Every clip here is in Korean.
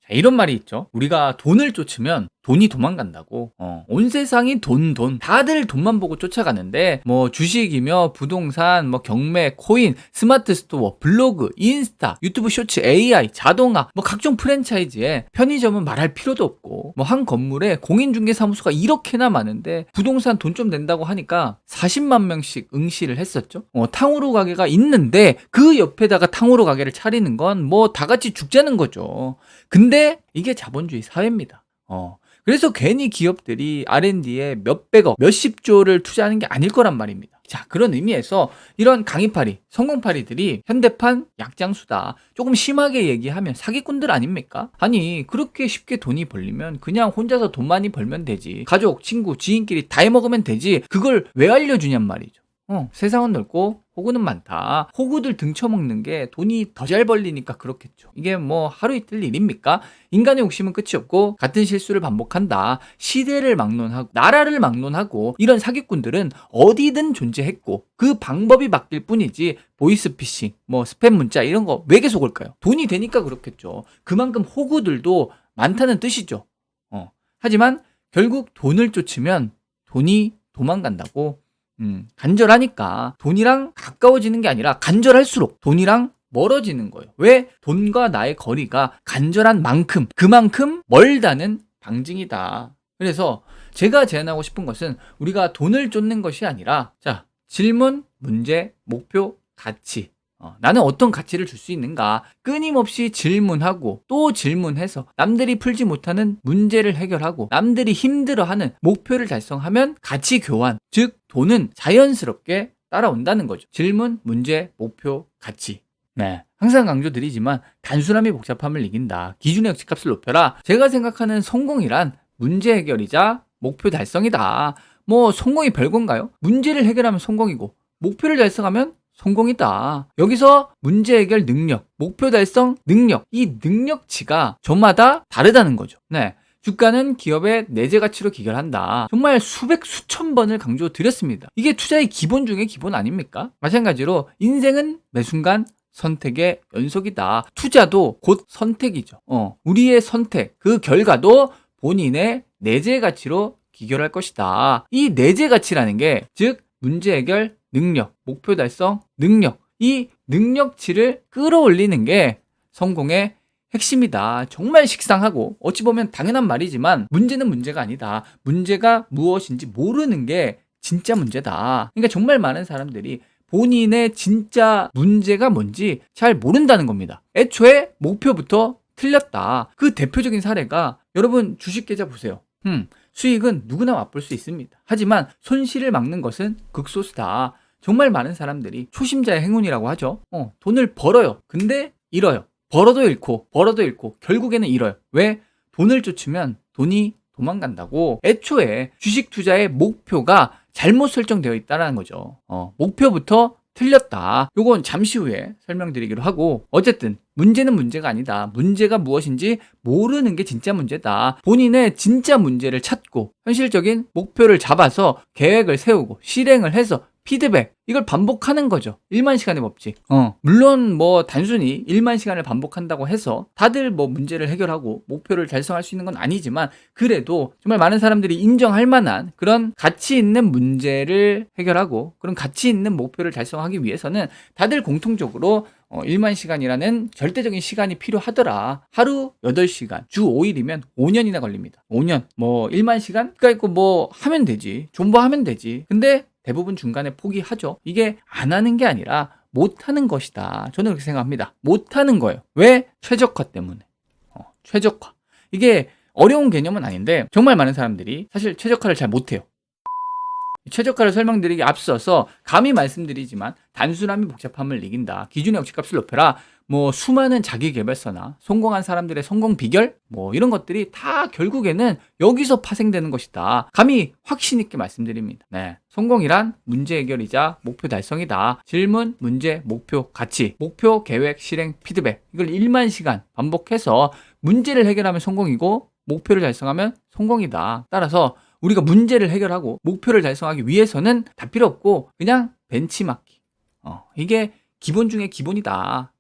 자, 이런 말이 있죠. 우리가 돈을 쫓으면 돈이 도망간다고. 온 세상이 돈. 다들 돈만 보고 쫓아가는데, 뭐, 주식이며, 부동산, 뭐, 경매, 코인, 스마트 스토어, 블로그, 인스타, 유튜브 쇼츠, AI, 자동화, 뭐, 각종 프랜차이즈에 편의점은 말할 필요도 없고, 뭐, 한 건물에 공인중개사무소가 이렇게나 많은데, 부동산 돈 좀 낸다고 하니까 40만 명씩 응시를 했었죠. 탕후루 가게가 있는데, 그 옆에다가 탕후루 가게를 차리는 건 뭐, 다 같이 죽자는 거죠. 근데 이게 자본주의 사회입니다. 그래서 괜히 기업들이 R&D에 몇백억, 몇십조를 투자하는 게 아닐 거란 말입니다. 자, 그런 의미에서 이런 강의파리, 성공파리들이 현대판 약장수다. 조금 심하게 얘기하면 사기꾼들 아닙니까? 아니, 그렇게 쉽게 돈이 벌리면 그냥 혼자서 돈 많이 벌면 되지. 가족, 친구, 지인끼리 다 해먹으면 되지. 그걸 왜 알려주냔 말이죠. 세상은 넓고 호구는 많다. 호구들 등쳐먹는 게 돈이 더 잘 벌리니까 그렇겠죠. 이게 뭐 하루 이틀 일입니까? 인간의 욕심은 끝이 없고 같은 실수를 반복한다. 시대를 막론하고 나라를 막론하고 이런 사기꾼들은 어디든 존재했고 그 방법이 바뀔 뿐이지 보이스피싱, 뭐 스팸 문자 이런 거 왜 계속 올까요? 돈이 되니까 그렇겠죠. 그만큼 호구들도 많다는 뜻이죠. 하지만 결국 돈을 쫓으면 돈이 도망간다고. 간절하니까 돈이랑 가까워지는 게 아니라 간절할수록 돈이랑 멀어지는 거예요. 왜? 돈과 나의 거리가 간절한 만큼 그만큼 멀다는 방증이다. 그래서 제가 제안하고 싶은 것은 우리가 돈을 쫓는 것이 아니라 자, 질문, 문제, 목표, 가치. 나는 어떤 가치를 줄 수 있는가? 끊임없이 질문하고 또 질문해서 남들이 풀지 못하는 문제를 해결하고 남들이 힘들어하는 목표를 달성하면 가치 교환, 즉 돈은 자연스럽게 따라온다는 거죠. 질문, 문제, 목표, 가치. 네. 항상 강조드리지만 단순함이 복잡함을 이긴다. 기준의 역치값을 높여라. 제가 생각하는 성공이란 문제 해결이자 목표 달성이다. 뭐 성공이 별건가요? 문제를 해결하면 성공이고 목표를 달성하면 성공이다. 여기서 문제 해결 능력, 목표 달성 능력, 이 능력치가 저마다 다르다는 거죠. 네. 주가는 기업의 내재 가치로 기결한다. 정말 수백, 수천 번을 강조드렸습니다. 이게 투자의 기본 중에 기본 아닙니까? 마찬가지로 인생은 매 순간 선택의 연속이다. 투자도 곧 선택이죠. 우리의 선택, 그 결과도 본인의 내재 가치로 기결할 것이다. 이 내재 가치라는 게, 즉, 문제 해결 능력, 목표 달성 능력, 이 능력치를 끌어올리는 게 성공의 핵심이다. 정말 식상하고 어찌 보면 당연한 말이지만 문제는 문제가 아니다. 문제가 무엇인지 모르는 게 진짜 문제다. 그러니까 정말 많은 사람들이 본인의 진짜 문제가 뭔지 잘 모른다는 겁니다. 애초에 목표부터 틀렸다. 그 대표적인 사례가 여러분 주식 계좌 보세요. 수익은 누구나 맛볼 수 있습니다. 하지만 손실을 막는 것은 극소수다. 정말 많은 사람들이 초심자의 행운이라고 하죠. 돈을 벌어요. 근데 잃어요. 벌어도 잃고 결국에는 잃어요. 왜? 돈을 쫓으면 돈이 도망간다고. 애초에 주식 투자의 목표가 잘못 설정되어 있다는 거죠. 목표부터 틀렸다. 요건 잠시 후에 설명드리기로 하고, 어쨌든 문제는 문제가 아니다. 문제가 무엇인지 모르는 게 진짜 문제다. 본인의 진짜 문제를 찾고 현실적인 목표를 잡아서 계획을 세우고 실행을 해서 피드백, 이걸 반복하는 거죠. 1만 시간의 법칙. 물론 뭐 단순히 1만 시간을 반복한다고 해서 다들 뭐 문제를 해결하고 목표를 달성할 수 있는 건 아니지만, 그래도 정말 많은 사람들이 인정할 만한 그런 가치 있는 문제를 해결하고 그런 가치 있는 목표를 달성하기 위해서는 다들 공통적으로 1만 시간이라는 절대적인 시간이 필요하더라. 하루 8시간, 주 5일이면 5년이나 걸립니다. 5년, 뭐 1만 시간? 그러니까 뭐 하면 되지. 존버하면 되지. 근데 대부분 중간에 포기하죠. 이게 안 하는 게 아니라 못 하는 것이다. 저는 그렇게 생각합니다. 못 하는 거예요. 왜? 최적화 때문에. 최적화. 이게 어려운 개념은 아닌데 정말 많은 사람들이 사실 최적화를 잘 못해요. 최적화를 설명드리기 앞서서 감히 말씀드리지만 단순함이 복잡함을 이긴다. 기준의 역치값을 높여라. 뭐 수많은 자기계발서나 성공한 사람들의 성공 비결 뭐 이런 것들이 다 결국에는 여기서 파생되는 것이다. 감히 확신 있게 말씀드립니다. 네. 성공이란 문제 해결이자 목표 달성이다. 질문, 문제, 목표, 가치, 목표, 계획, 실행, 피드백. 이걸 1만 시간 반복해서 문제를 해결하면 성공이고 목표를 달성하면 성공이다. 따라서 우리가 문제를 해결하고 목표를 달성하기 위해서는 다 필요 없고 그냥 벤치마킹. 이게 기본 중에 기본이다.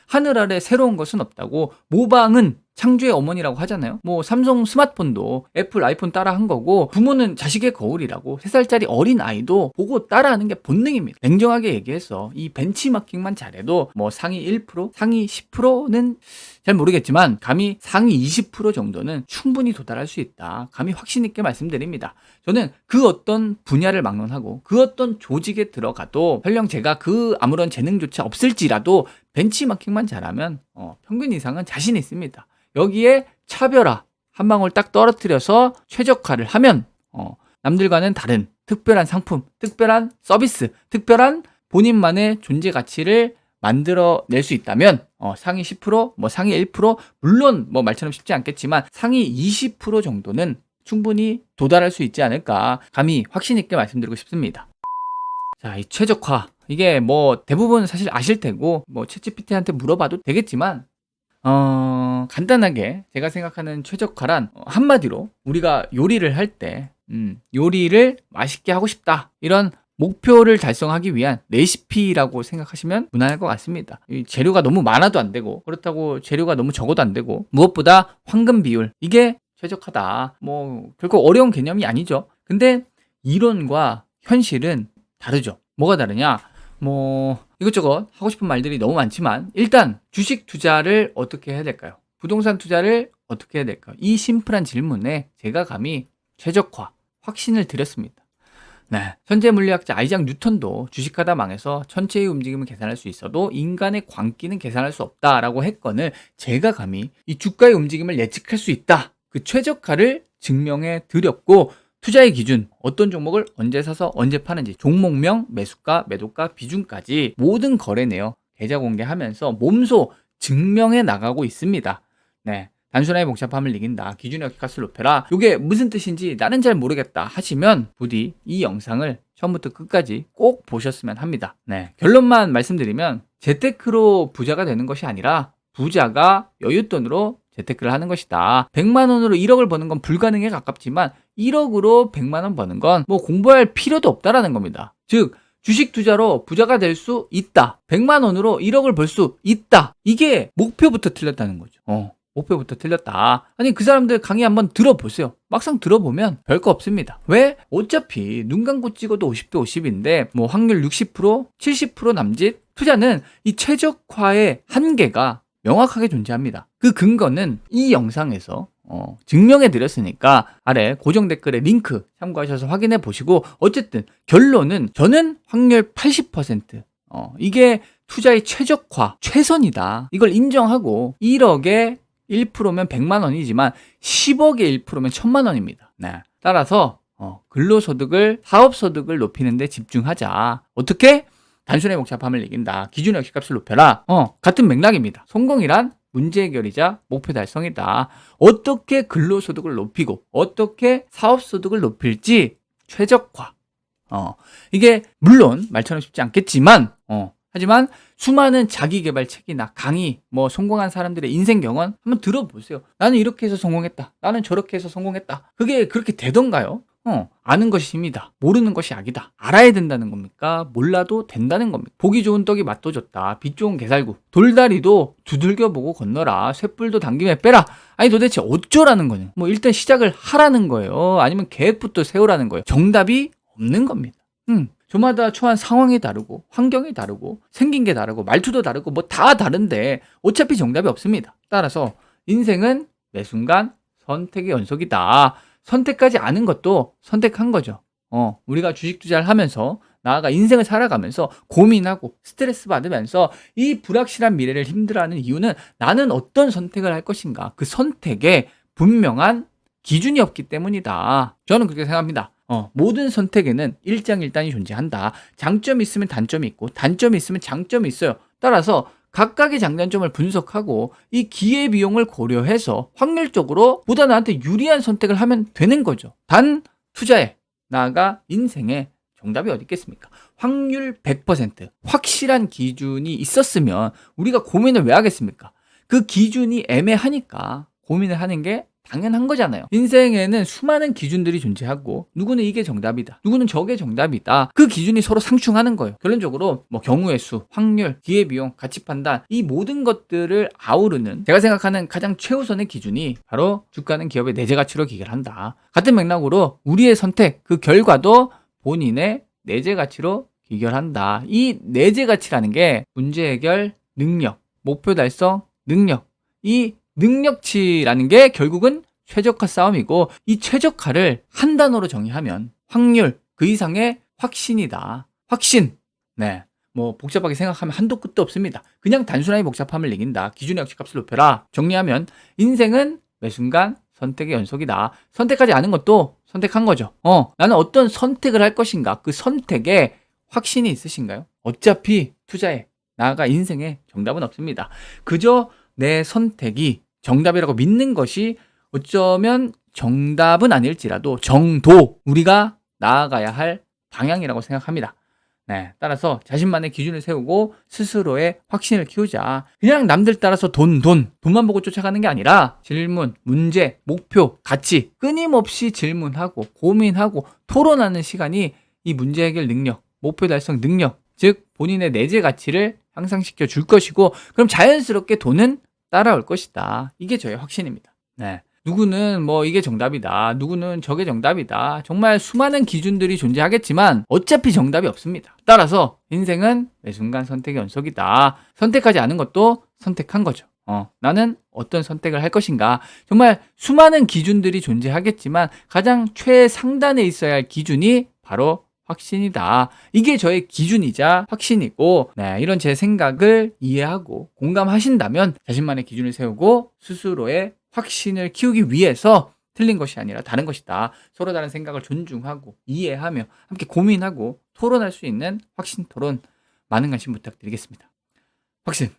하늘 아래 새로운 것은 없다고. 모방은 창조의 어머니라고 하잖아요. 뭐 삼성 스마트폰도 애플 아이폰 따라 한 거고, 부모는 자식의 거울이라고. 3살짜리 어린 아이도 보고 따라하는 게 본능입니다. 냉정하게 얘기해서 이 벤치마킹만 잘해도 뭐 상위 1%, 상위 10%는 잘 모르겠지만 감히 상위 20% 정도는 충분히 도달할 수 있다. 감히 확신 있게 말씀드립니다. 저는 그 어떤 분야를 막론하고 그 어떤 조직에 들어가도 설령 제가 그 아무런 재능조차 없을지라도 벤치마킹만 잘하면 평균 이상은 자신 있습니다. 여기에 차별화 한 방울 딱 떨어뜨려서 최적화를 하면 남들과는 다른 특별한 상품, 특별한 서비스, 특별한 본인만의 존재 가치를 만들어낼 수 있다면 상위 10%, 뭐 상위 1%, 물론 뭐 말처럼 쉽지 않겠지만 상위 20% 정도는 충분히 도달할 수 있지 않을까 감히 확신 있게 말씀드리고 싶습니다. 자, 이 최적화, 이게 뭐 대부분 사실 아실 테고 뭐 챗GPT한테 물어봐도 되겠지만 간단하게 제가 생각하는 최적화란 한마디로 우리가 요리를 할 때 요리를 맛있게 하고 싶다, 이런 목표를 달성하기 위한 레시피라고 생각하시면 무난할 것 같습니다. 이 재료가 너무 많아도 안 되고, 그렇다고 재료가 너무 적어도 안 되고, 무엇보다 황금 비율, 이게 최적화다. 뭐 결코 어려운 개념이 아니죠. 근데 이론과 현실은 다르죠. 뭐가 다르냐? 뭐 이것저것 하고 싶은 말들이 너무 많지만, 일단 주식 투자를 어떻게 해야 될까요? 부동산 투자를 어떻게 해야 될까요? 이 심플한 질문에 제가 감히 최적화, 확신을 드렸습니다. 네, 현재 물리학자 아이작 뉴턴도 주식하다 망해서 천체의 움직임을 계산할 수 있어도 인간의 광기는 계산할 수 없다라고 했건을 제가 감히 이 주가의 움직임을 예측할 수 있다, 그 최적화를 증명해 드렸고, 투자의 기준, 어떤 종목을 언제 사서 언제 파는지, 종목명, 매수가, 매도가, 비중까지 모든 거래 내역 계좌 공개하면서 몸소 증명해 나가고 있습니다. 네, 단순하게 복잡함을 이긴다, 기준의 값을 높여라, 이게 무슨 뜻인지 나는 잘 모르겠다 하시면 부디 이 영상을 처음부터 끝까지 꼭 보셨으면 합니다. 네, 결론만 말씀드리면 재테크로 부자가 되는 것이 아니라 부자가 여윳돈으로 재테크를 하는 것이다. 100만 원으로 1억을 버는 건 불가능에 가깝지만 1억으로 100만 원 버는 건 뭐 공부할 필요도 없다라는 겁니다. 즉 주식 투자로 부자가 될 수 있다. 100만 원으로 1억을 벌 수 있다. 이게 목표부터 틀렸다는 거죠. 목표부터 틀렸다. 아니 그 사람들 강의 한번 들어보세요. 막상 들어보면 별거 없습니다. 왜? 어차피 눈 감고 찍어도 50대 50인데 뭐 확률 60%, 70% 남짓. 투자는 이 최적화의 한계가 명확하게 존재합니다. 그 근거는 이 영상에서 증명해 드렸으니까 아래 고정 댓글에 링크 참고하셔서 확인해 보시고, 어쨌든 결론은 저는 확률 80%, 이게 투자의 최적화, 최선이다. 이걸 인정하고 1억에 1%면 100만 원이지만 10억에 1%면 1000만 원입니다. 네. 따라서 근로소득을, 사업소득을 높이는 데 집중하자. 어떻게? 단순의 복잡함을 이긴다, 기준의 역시값을 높여라. 같은 맥락입니다. 성공이란 문제 해결이자 목표 달성이다. 어떻게 근로소득을 높이고 어떻게 사업소득을 높일지 최적화. 이게 물론 말처럼 쉽지 않겠지만 하지만 수많은 자기개발 책이나 강의, 뭐 성공한 사람들의 인생 경험 한번 들어보세요. 나는 이렇게 해서 성공했다, 나는 저렇게 해서 성공했다. 그게 그렇게 되던가요? 아는 것이 힘이다, 모르는 것이 악이다. 알아야 된다는 겁니까? 몰라도 된다는 겁니까? 보기 좋은 떡이 맛도 좋다, 빛 좋은 게살구, 돌다리도 두들겨 보고 건너라, 쇳불도 당김에 빼라. 아니 도대체 어쩌라는 거냐? 뭐 일단 시작을 하라는 거예요? 아니면 계획부터 세우라는 거예요? 정답이 없는 겁니다. 저마다 처한 상황이 다르고 환경이 다르고 생긴 게 다르고 말투도 다르고 뭐 다 다른데 어차피 정답이 없습니다. 따라서 인생은 매 순간 선택의 연속이다. 선택하지 않은 것도 선택한 거죠. 우리가 주식 투자를 하면서 나아가 인생을 살아가면서 고민하고 스트레스 받으면서 이 불확실한 미래를 힘들어하는 이유는 나는 어떤 선택을 할 것인가, 그 선택에 분명한 기준이 없기 때문이다. 저는 그렇게 생각합니다. 모든 선택에는 일장일단이 존재한다. 장점이 있으면 단점이 있고 단점이 있으면 장점이 있어요. 따라서 각각의 장단점을 분석하고 이 기회비용을 고려해서 확률적으로 보다 나한테 유리한 선택을 하면 되는 거죠. 단 투자에, 나아가 인생에 정답이 어디 있겠습니까? 확률 100%, 확실한 기준이 있었으면 우리가 고민을 왜 하겠습니까? 그 기준이 애매하니까 고민을 하는 게 당연한 거잖아요. 인생에는 수많은 기준들이 존재하고 누구는 이게 정답이다, 누구는 저게 정답이다. 그 기준이 서로 상충하는 거예요. 결론적으로 뭐 경우의 수, 확률, 기회비용, 가치판단, 이 모든 것들을 아우르는 제가 생각하는 가장 최우선의 기준이 바로 주가는 기업의 내재 가치로 기결한다. 같은 맥락으로 우리의 선택, 그 결과도 본인의 내재 가치로 기결한다. 이 내재 가치라는 게 문제 해결 능력, 목표 달성 능력, 이 능력치라는 게 결국은 최적화 싸움이고, 이 최적화를 한 단어로 정의하면 확률, 그 이상의 확신이다. 확신. 네. 뭐 복잡하게 생각하면 한도 끝도 없습니다. 그냥 단순하게 복잡함을 이긴다. 기준의 역시값을 높여라. 정리하면 인생은 매 순간 선택의 연속이다. 선택하지 않은 것도 선택한 거죠. 나는 어떤 선택을 할 것인가? 그 선택에 확신이 있으신가요? 어차피 투자에, 나아가 인생에 정답은 없습니다. 그저 내 선택이 정답이라고 믿는 것이 어쩌면 정답은 아닐지라도 정도, 우리가 나아가야 할 방향이라고 생각합니다. 네, 따라서 자신만의 기준을 세우고 스스로의 확신을 키우자. 그냥 남들 따라서 돈만 보고 쫓아가는 게 아니라 질문, 문제, 목표, 가치 끊임없이 질문하고 고민하고 토론하는 시간이 이 문제 해결 능력, 목표 달성 능력, 즉 본인의 내재 가치를 향상시켜 줄 것이고, 그럼 자연스럽게 돈은 따라올 것이다. 이게 저의 확신입니다. 네. 누구는 뭐 이게 정답이다, 누구는 저게 정답이다, 정말 수많은 기준들이 존재하겠지만 어차피 정답이 없습니다. 따라서 인생은 매 순간 선택의 연속이다. 선택하지 않은 것도 선택한 거죠. 나는 어떤 선택을 할 것인가. 정말 수많은 기준들이 존재하겠지만 가장 최상단에 있어야 할 기준이 바로 확신이다. 이게 저의 기준이자 확신이고, 네, 이런 제 생각을 이해하고 공감하신다면 자신만의 기준을 세우고 스스로의 확신을 키우기 위해서 틀린 것이 아니라 다른 것이다. 서로 다른 생각을 존중하고 이해하며 함께 고민하고 토론할 수 있는 확신 토론, 많은 관심 부탁드리겠습니다. 확신.